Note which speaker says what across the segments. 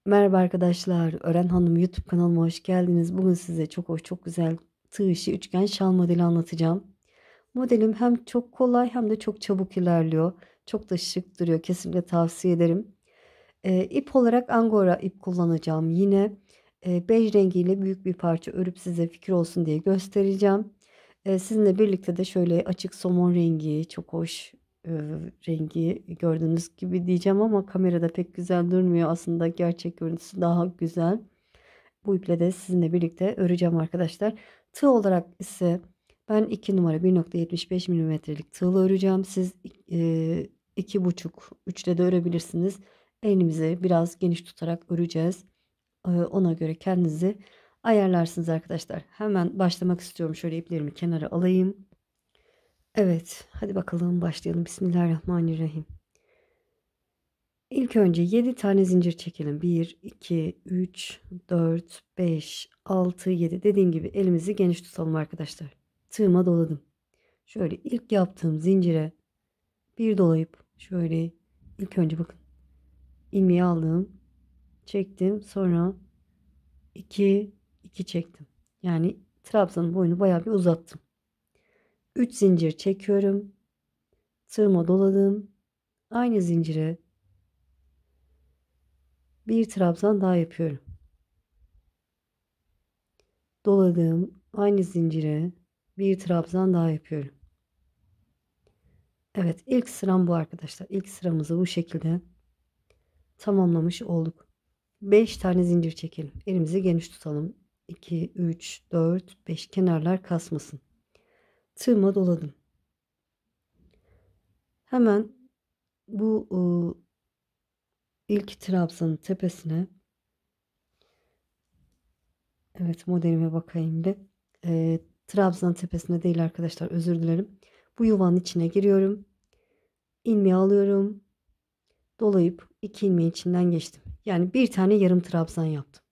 Speaker 1: Merhaba arkadaşlar, Ören Hanım YouTube kanalıma hoş geldiniz. Bugün size çok hoş, çok güzel tığ işi üçgen şal modeli anlatacağım. Modelim hem çok kolay hem de çok çabuk ilerliyor. Çok da şık duruyor. Kesinlikle tavsiye ederim. İp olarak angora ip kullanacağım. Yine bej rengiyle büyük bir parça örüp size fikir olsun diye göstereceğim. Sizinle birlikte de şöyle açık somon rengi, çok hoş e, rengi gördüğünüz gibi diyeceğim ama kamerada pek güzel durmuyor. Aslında gerçek görüntüsü daha güzel. Bu iple de sizinle birlikte öreceğim arkadaşlar. Tığ olarak ise ben 2 numara 1,75 milimetrelik tığla öreceğim. Siz 2,5 3 ile de örebilirsiniz. Elimizi biraz geniş tutarak öreceğiz. Ona göre kendinizi ayarlarsınız arkadaşlar. Hemen başlamak istiyorum. Şöyle iplerimi kenara alayım. Evet, hadi bakalım başlayalım. Bismillahirrahmanirrahim. İlk önce 7 tane zincir çekelim. 1, 2, 3, 4, 5, 6, 7. Dediğim gibi elimizi geniş tutalım arkadaşlar. Tığıma doladım. Şöyle ilk yaptığım zincire bir dolayıp şöyle ilk önce bakın ilmeği aldım. Çektim. Sonra 2, 2 çektim. Yani trabzanın boyunu bayağı bir uzattım. 3 zincir çekiyorum. Tığıma doladım. Aynı zincire bir trabzan daha yapıyorum. Doladım. Aynı zincire bir trabzan daha yapıyorum. Evet, ilk sıram bu arkadaşlar. İlk sıramızı bu şekilde tamamlamış olduk. 5 tane zincir çekelim. Elimizi geniş tutalım. 2, 3, 4, 5 kenarlar kasmasın. Tığıma doladım. Hemen bu ilk trabzanın tepesine, evet modelime bakayım bir. Trabzanın tepesine değil arkadaşlar, özür dilerim. Bu yuvanın içine giriyorum. İlmeği alıyorum. Dolayıp 2 ilmeği içinden geçtim. Yani bir tane yarım trabzan yaptım.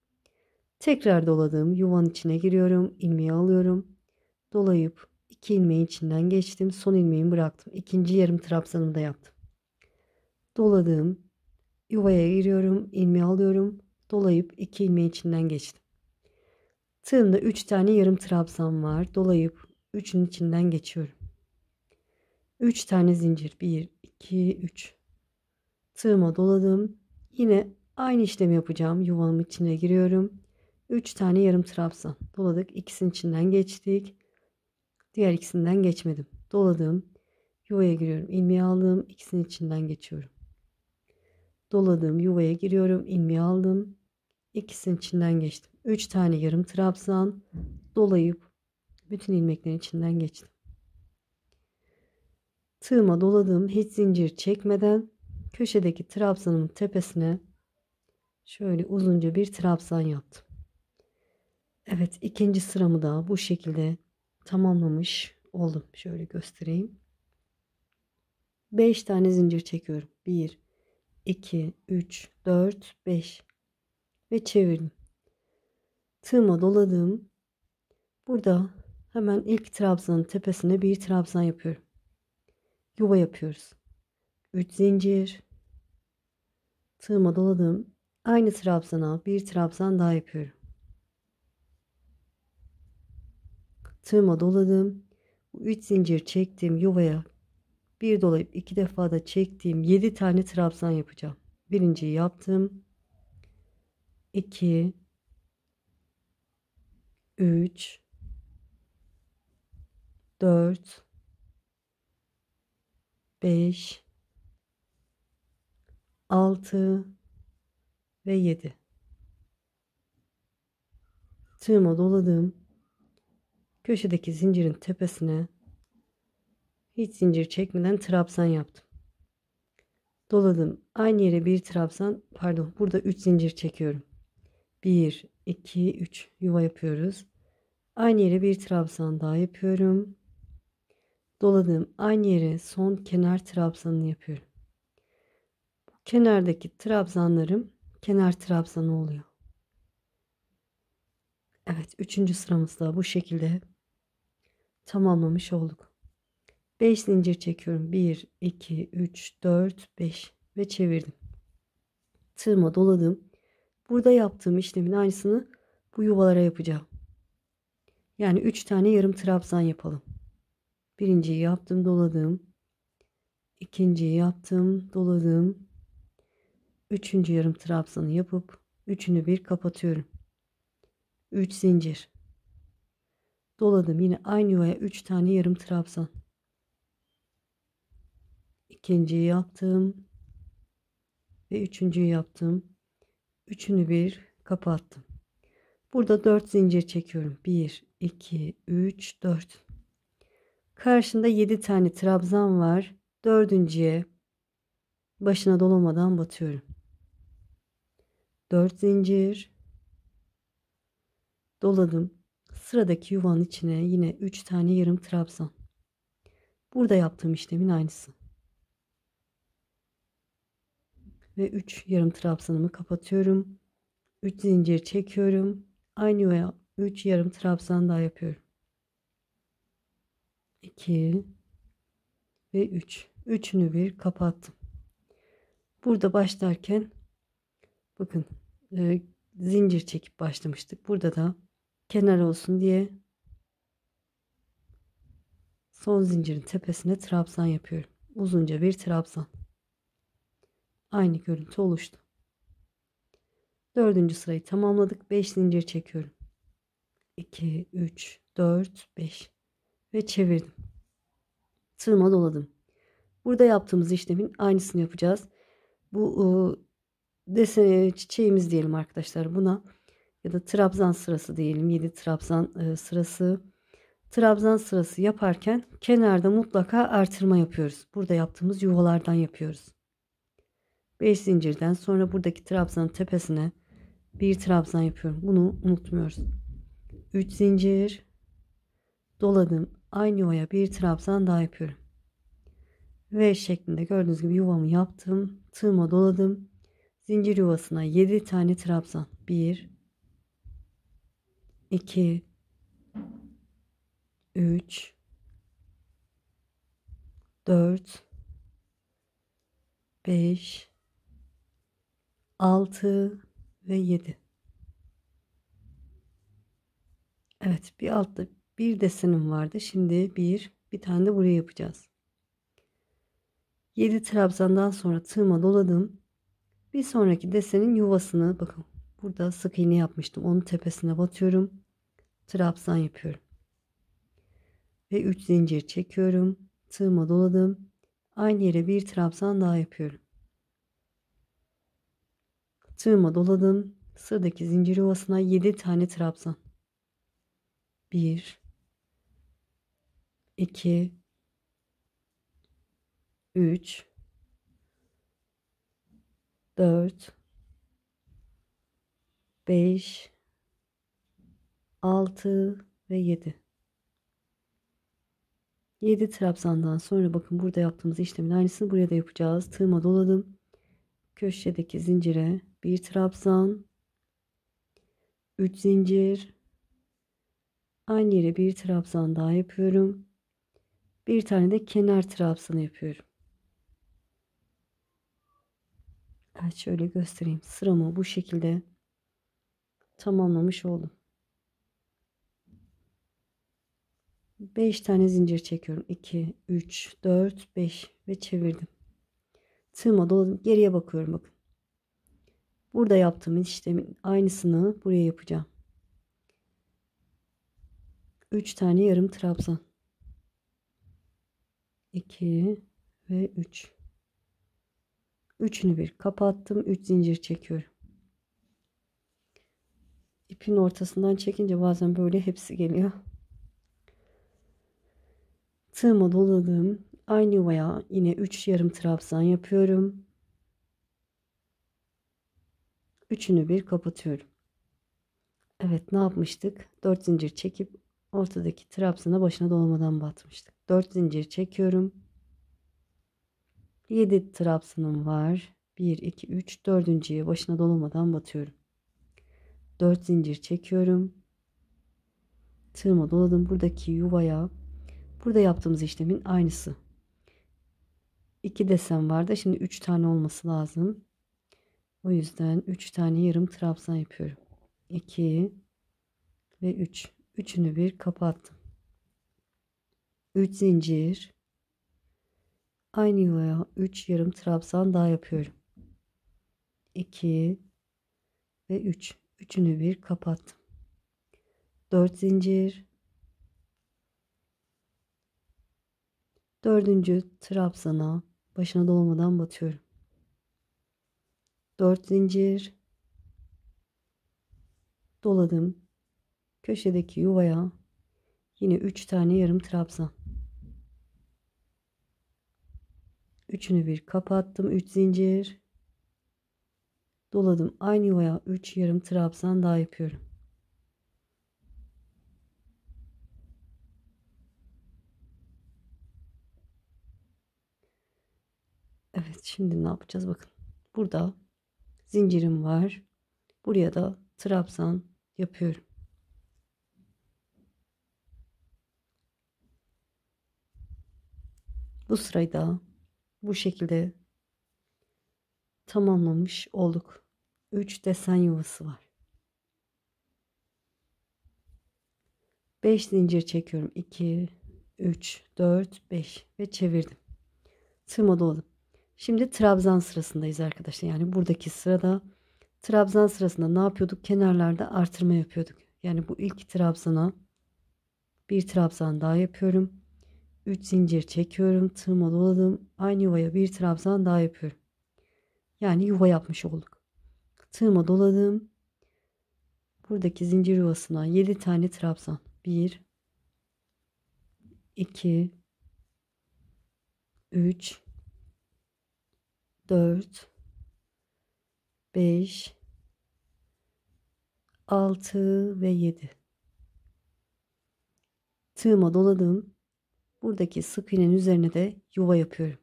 Speaker 1: Tekrar doladım. Yuvanın içine giriyorum. İlmeği alıyorum. Dolayıp 2 ilmeği içinden geçtim. Son ilmeğimi bıraktım. İkinci yarım trabzanımı da yaptım. Doladım. Yuvaya giriyorum. İlmeği alıyorum. Dolayıp 2 ilmeği içinden geçtim. Tığımda 3 tane yarım trabzan var. Dolayıp 3'ün içinden geçiyorum. 3 tane zincir. 1, 2, 3. Tığıma doladım. Yine aynı işlemi yapacağım. Yuvanın içine giriyorum. 3 tane yarım trabzan. Doladık. İkisinin içinden geçtik. Diğer ikisinden geçmedim. Doladım. Yuvaya giriyorum. İlmeği aldım. İkisinin içinden geçiyorum. Doladım. Yuvaya giriyorum. İlmeği aldım. İkisinin içinden geçtim. 3 tane yarım trabzan. Dolayıp bütün ilmeklerin içinden geçtim. Tığıma doladım. Hiç zincir çekmeden köşedeki trabzanın tepesine şöyle uzunca bir trabzan yaptım. Evet, ikinci sıramı da bu şekilde tamamlamış oldum. Şöyle göstereyim. 5 tane zincir çekiyorum. 1, 2, 3, 4, 5 ve çevirdim. Tığıma doladım. Burada hemen ilk trabzanın tepesine bir trabzan yapıyorum. Yuva yapıyoruz. 3 zincir. Tığıma doladım. Aynı trabzana bir trabzan daha yapıyorum. Tığıma doladım. 3 zincir çektim yuvaya. Bir dolayıp iki defa da çektiğim 7 tane trabzan yapacağım. Birinciyi yaptım. 2, 3, 4, 5, 6 ve 7. Tığıma doladım. Köşedeki zincirin tepesine hiç zincir çekmeden trabzan yaptım. Doladım. Aynı yere bir trabzan, pardon, burada 3 zincir çekiyorum. 1, 2, 3 yuva yapıyoruz. Aynı yere bir trabzan daha yapıyorum. Doladım. Aynı yere son kenar trabzanını yapıyorum. Kenardaki trabzanlarım kenar trabzanı oluyor. Evet, üçüncü sıramızda bu şekilde tamamlamış olduk. 5 zincir çekiyorum. 1, 2, 3, 4, 5 ve çevirdim. Tığıma doladım. Burada yaptığım işlemin aynısını bu yuvalara yapacağım. Yani 3 tane yarım trabzan yapalım. Birinciyi yaptım, doladım. İkinciyi yaptım, doladım. Üçüncü yarım trabzanı yapıp üçünü bir kapatıyorum. 3 zincir. Doladım. Yine aynı yuvaya 3 tane yarım trabzan. İkinciyi yaptım ve üçüncüyü yaptım. Üçünü bir kapattım. Burada 4 zincir çekiyorum. 1, 2, 3, 4. Karşında 7 tane trabzan var. Dördüncüye başına dolamadan batıyorum. 4 zincir doladım. Sıradaki yuvanın içine yine 3 tane yarım trabzan. Burada yaptığım işlemin aynısı. Ve 3 yarım trabzanımı kapatıyorum. 3 zincir çekiyorum. Aynı yuvaya 3 yarım trabzan daha yapıyorum. 2 ve 3. Üçünü bir kapattım. Burada başlarken bakın zincir çekip başlamıştık. Burada da kenar olsun diye son zincirin tepesine trabzan yapıyorum. Uzunca bir trabzan. Aynı görüntü oluştu. Dördüncü sırayı tamamladık. 5 zincir çekiyorum. 2, 3, 4, 5 ve çevirdim. Tığıma doladım. Burada yaptığımız işlemin aynısını yapacağız. Bu desen çiçeğimiz diyelim arkadaşlar buna, ya da trabzan sırası diyelim. 7 trabzan sırası. Trabzan sırası yaparken kenarda mutlaka artırma yapıyoruz. Burada yaptığımız yuvalardan yapıyoruz. 5 zincirden sonra buradaki trabzanın tepesine bir trabzan yapıyorum. Bunu unutmuyoruz. 3 zincir doladım. Aynı yuvaya bir trabzan daha yapıyorum. V şeklinde gördüğünüz gibi yuvamı yaptım. Tığıma doladım. Zincir yuvasına 7 tane trabzan. 1, 2, 3, 4, 5, 6 ve 7. Evet, bir altta bir desenim vardı. Şimdi bir tane de buraya yapacağız. 7 trabzandan sonra tığıma doladım. Bir sonraki desenin yuvasını bakın. Burada sık iğne yapmıştım. Onun tepesine batıyorum. Trabzan yapıyorum. Ve 3 zincir çekiyorum. Tığıma doladım. Aynı yere bir trabzan daha yapıyorum. Tığıma doladım. Sıradaki zincir yuvasına 7 tane trabzan. 1, 2, 3, 4, 5, 6 ve 7. 7 trabzandan sonra bakın burada yaptığımız işlemin aynısını buraya da yapacağız. Tığıma doladım. Köşedeki zincire bir trabzan, 3 zincir, aynı yere bir trabzan daha yapıyorum. Bir tane de kenar trabzanı yapıyorum. Evet, şöyle göstereyim. Sıramı bu şekilde tamamlamış oldum. 5 tane zincir çekiyorum. 2, 3, 4, 5 ve çevirdim. Tığıma doladım. Geriye bakıyorum bakın. Burada yaptığım işlemin aynısını buraya yapacağım. 3 tane yarım trabzan. 2 ve 3. Üçünü bir kapattım. 3 zincir çekiyorum. İpin ortasından çekince bazen böyle hepsi geliyor. Tığıma doladım. Aynı yuvaya yine 3 yarım trabzan yapıyorum. Üçünü bir kapatıyorum. Evet, ne yapmıştık? 4 zincir çekip ortadaki trabzana başına dolamadan batmıştık. 4 zincir çekiyorum. 7 trabzanım var. 1, 2, 3, dördüncüye başına dolamadan batıyorum. 4 zincir çekiyorum. Tığıma doladım. Buradaki yuvaya, burada yaptığımız işlemin aynısı. 2 desen vardı. Şimdi 3 tane olması lazım. O yüzden 3 tane yarım trabzan yapıyorum. 2 ve 3. Üçünü bir kapattım. 3 zincir. Aynı yuvaya 3 yarım trabzan daha yapıyorum. 2 ve 3. Üçünü bir kapattım. 4 zincir. Dördüncü trabzana başına dolmadan batıyorum. 4 zincir. Doladım. Köşedeki yuvaya yine 3 tane yarım trabzan. Üçünü bir kapattım. 3 zincir. Doladım. Aynı yuvaya 3 yarım trabzan daha yapıyorum. Evet, şimdi ne yapacağız? Bakın. Burada zincirim var. Buraya da trabzan yapıyorum. Bu sırayı da bu şekilde tamamlamış olduk. 3 desen yuvası var. 5 zincir çekiyorum. 2, 3, 4, 5 ve çevirdim. Tığıma doladım. Şimdi trabzan sırasındayız arkadaşlar. Yani buradaki sırada trabzan sırasında ne yapıyorduk? Kenarlarda artırma yapıyorduk. Yani bu ilk trabzana bir trabzan daha yapıyorum. 3 zincir çekiyorum. Tığıma doladım. Aynı yuvaya bir trabzan daha yapıyorum. Yani yuva yapmış olduk. Tığıma doladım. Buradaki zincir yuvasına 7 tane trabzan. 1, 2, 3, 4, 5, 6 ve 7. Tığıma doladım. Buradaki sık iğnenin üzerine de yuva yapıyorum.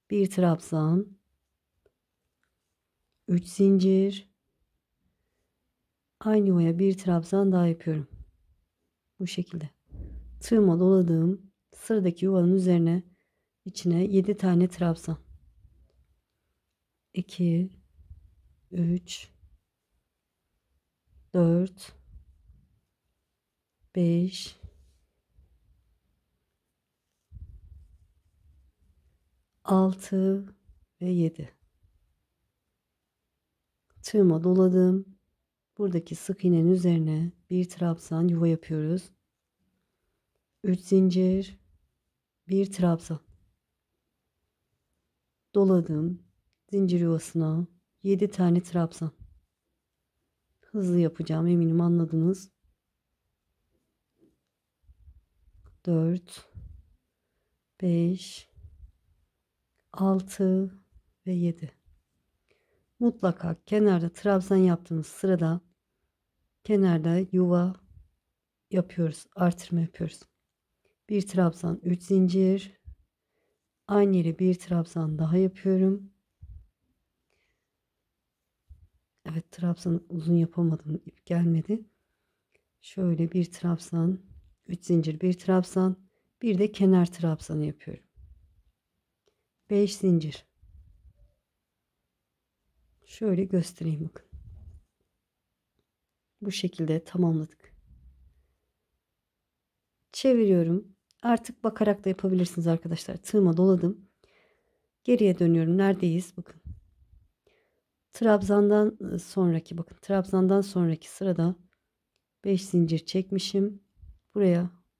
Speaker 1: Bir trabzan, 3 zincir, aynı yuvaya bir trabzan daha yapıyorum. Bu şekilde. Tığıma doladığım sıradaki yuvanın üzerine içine 7 tane trabzan. 2, 3, 4, 5, 6 ve 7. Tığıma doladım. Buradaki sık iğnenin üzerine bir trabzan yuva yapıyoruz. 3 zincir, bir trabzan. Doladım. Zincir yuvasına 7 tane trabzan. Hızlı yapacağım, eminim anladınız. 4, 5, 6 ve 7. Mutlaka kenarda trabzan yaptığımız sırada kenarda yuva yapıyoruz. Artırma yapıyoruz. Bir trabzan, 3 zincir. Aynı yere bir trabzan daha yapıyorum. Evet, trabzanı uzun yapamadım. İp gelmedi. Şöyle bir trabzan, 3 zincir, bir trabzan, bir de kenar trabzanı yapıyorum. 5 zincir. Şöyle göstereyim bakın. Bu şekilde tamamladık. Çeviriyorum. Artık bakarak da yapabilirsiniz arkadaşlar. Tığıma doladım. Geriye dönüyorum. Neredeyiz? Bakın. Trabzandan sonraki, bakın. Trabzandan sonraki sırada 5 zincir çekmişim.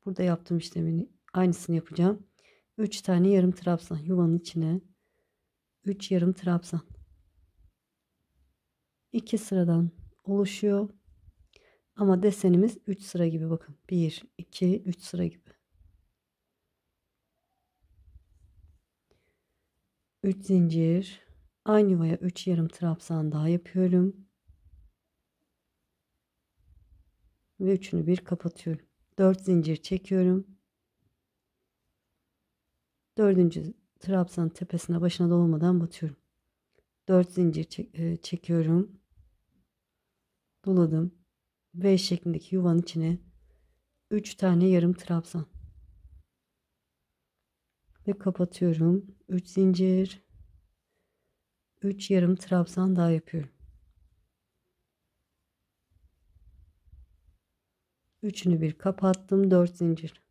Speaker 1: Burada yaptığım işlemin aynısını yapacağım. 3 tane yarım trabzan yuvanın içine 3 yarım trabzan. 2 sıradan oluşuyor. Ama desenimiz 3 sıra gibi, bakın. 1, 2, 3 sıra gibi. 3 zincir. Aynı yuvaya 3 yarım trabzan daha yapıyorum. Ve üçünü bir kapatıyorum. 4 zincir çekiyorum. Dördüncü trabzan tepesine başına dolmadan batıyorum. 4 zincir çekiyorum. Doladım. V şeklindeki yuvanın içine 3 tane yarım trabzan. Ve kapatıyorum. 3 zincir. 3 yarım trabzan daha yapıyorum. Üçünü bir kapattım. 4 zincir.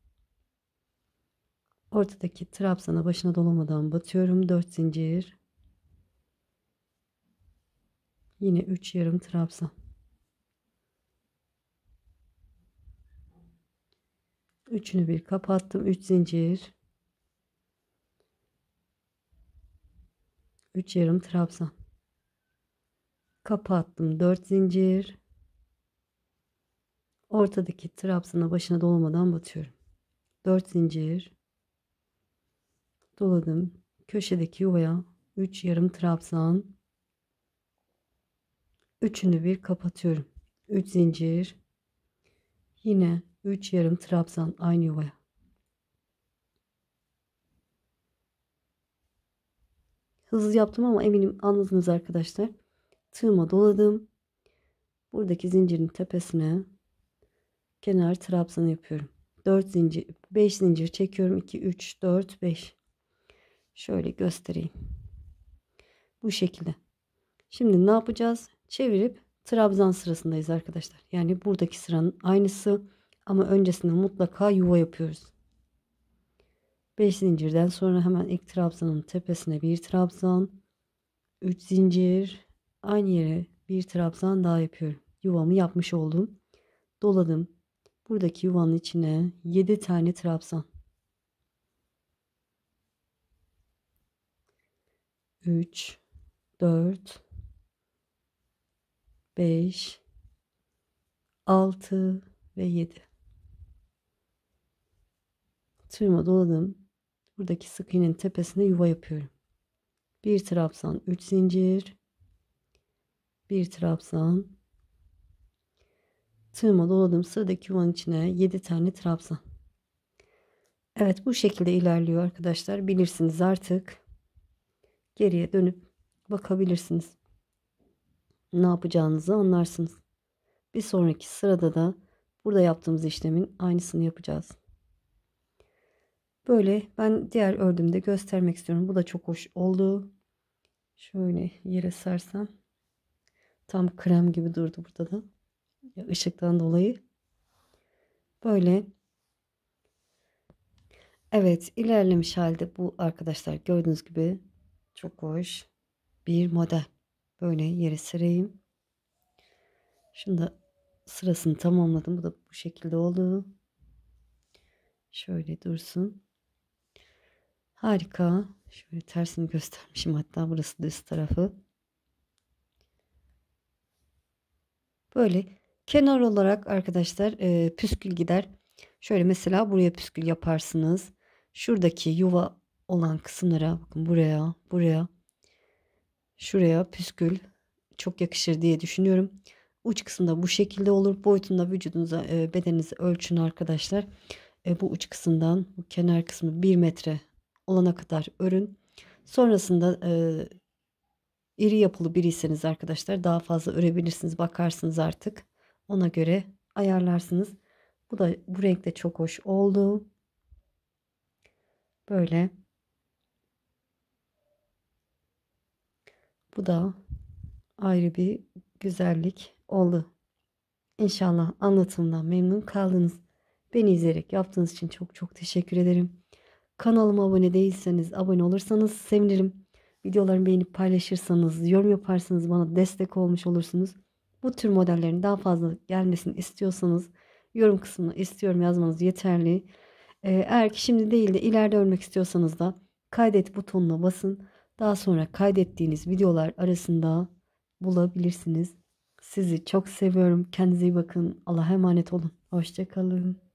Speaker 1: Ortadaki trabzana başına dolamadan batıyorum. 4 zincir. Yine 3 yarım trabzan. Üçünü bir kapattım. 3 zincir. 3 yarım trabzan. Kapattım. 4 zincir. Ortadaki trabzana başına dolamadan batıyorum. 4 zincir. Doladım. Köşedeki yuvaya 3 yarım trabzan. Üçünü bir kapatıyorum. 3 zincir. Yine 3 yarım trabzan aynı yuvaya. Hızlı yaptım ama eminim anladınız arkadaşlar. Tığıma doladım. Buradaki zincirin tepesine kenar trabzanı yapıyorum. 4 zincir, 5 zincir çekiyorum. 2, 3, 4, 5. Şöyle göstereyim. Bu şekilde. Şimdi ne yapacağız? Çevirip trabzan sırasındayız arkadaşlar. Yani buradaki sıranın aynısı ama öncesinde mutlaka yuva yapıyoruz. 5 zincirden sonra hemen ilk trabzanın tepesine bir trabzan, 3 zincir, aynı yere bir trabzan daha yapıyorum. Yuvamı yapmış oldum. Doladım. Buradaki yuvanın içine 7 tane trabzan. 3, 4, 5, 6 ve 7. Tığıma doladım. Buradaki sık iğnenin tepesine yuva yapıyorum. Bir trabzan, 3 zincir, bir trabzan. Tığıma doladım. Sıradaki yuvanın içine 7 tane trabzan. Evet, bu şekilde ilerliyor arkadaşlar. Bilirsiniz artık. Geriye dönüp bakabilirsiniz. Ne yapacağınızı anlarsınız. Bir sonraki sırada da burada yaptığımız işlemin aynısını yapacağız. Böyle ben diğer ördüğümde göstermek istiyorum. Bu da çok hoş oldu. Şöyle yere sersem tam krem gibi durdu burada da. Işıktan dolayı. Böyle. Evet, ilerlemiş halde bu arkadaşlar gördüğünüz gibi çok hoş bir model. Böyle yere sereyim. Şunu da sırasını tamamladım. Bu da bu şekilde oldu. Şöyle dursun. Harika. Şöyle tersini göstermişim. Hatta burası düz tarafı. Böyle kenar olarak arkadaşlar püskül gider. Şöyle mesela buraya püskül yaparsınız. Şuradaki yuva olan kısımlara bakın, buraya şuraya püskül çok yakışır diye düşünüyorum. Uç kısımda bu şekilde olur. Boyutunda vücudunuza bedeninizi ölçün arkadaşlar. Bu uç kısımdan bu kenar kısmı 1 metre olana kadar örün. Sonrasında iri yapılı biriyseniz arkadaşlar daha fazla örebilirsiniz. Bakarsınız artık. Ona göre ayarlarsınız. Bu da bu renkte çok hoş oldu. Böyle. Bu da ayrı bir güzellik oldu. İnşallah anlatımdan memnun kaldınız. Beni izleyerek yaptığınız için çok çok teşekkür ederim. Kanalıma abone değilseniz abone olursanız sevinirim. Videolarımı beğenip paylaşırsanız, yorum yaparsanız bana destek olmuş olursunuz. Bu tür modellerin daha fazla gelmesini istiyorsanız yorum kısmına istiyorum yazmanız yeterli. Eğer ki şimdi değil de ileride örmek istiyorsanız da kaydet butonuna basın. Daha sonra kaydettiğiniz videolar arasında bulabilirsiniz. Sizi çok seviyorum. Kendinize iyi bakın. Allah'a emanet olun. Hoşça kalın.